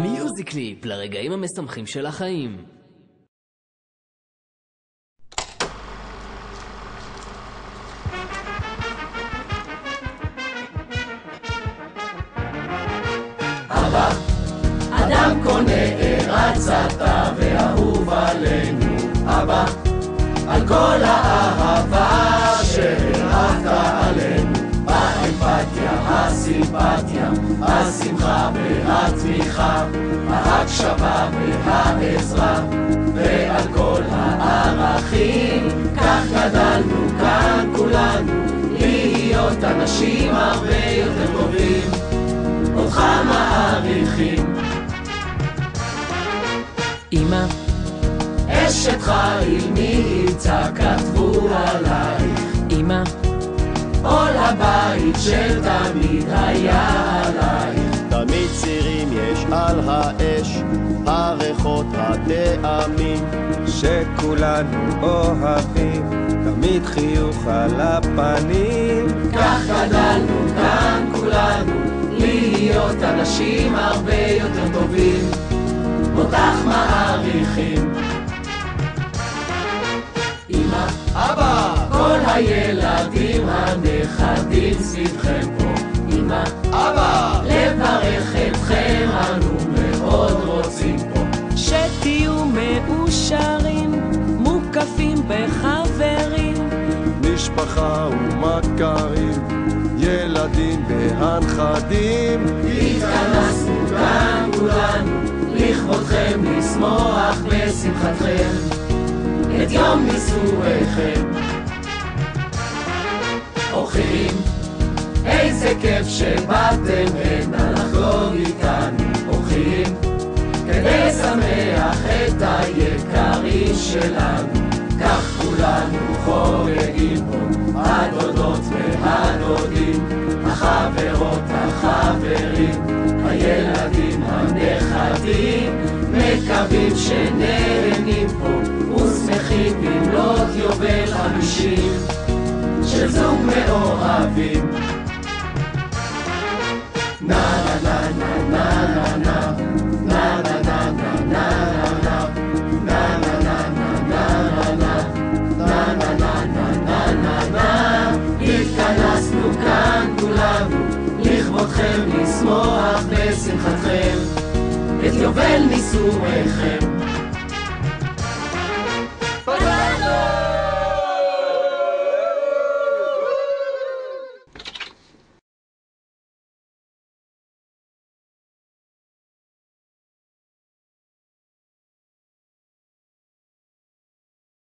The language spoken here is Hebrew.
מיוזיקליפ לרגעים המשמחים של החיים. אבא, אדם קונה ארץ אתה ואהוב עלינו. אבא, על כל האהבה שהרחת עלינו, האמפתיה, הסימפתיה, השמחה והתמיכה, ההקשבה והעזרה, ועל כל הערכים, כך גדלנו כאן כולנו, להיות אנשים הרבה יותר טובים, אותך מעריכים. אמא, אשת חיל מבצע כתבו עלייך. אמא, עול הבית של תמיד היה עלייך. תמיד צירים יש על האש, הריחות הטעמים שכולנו אוהבים, תמיד חיוך על הפנים. כך גדלנו כאן כולנו, להיות אנשים הרבה יותר טובים, אותך מעריכים. אמא, אבא, כל הילדים הנכדים סביבכם פה. אמא, אבא, לברך אתכם אנו מאוד רוצים פה. שתהיו מאושרים, מוקפים בחברים, משפחה ומכרים, ילדים והנכדים. התכנסנו כאן כולנו, לכבודכם לשמוח בשמחתכם, את יום נישואיכם. אורחים, איזה כיף שבאתם הנה לחגוג איתנו. אורחים, כדי לשמח את היקרים שלנו, כך כולנו חוגגים פה, הדודות והדודים, החברות החברים, הילדים הנכדים, מקווים שנהנים פה ושמחים במלאת יובל 50 של זוג מאוהבים. נה נה נה נה נה נה נה נה נה נה נה. התכנסנו כאן כולנו, לכבודכם לשמוח בשמחתכם, את יובל נישואיכם. פגענו!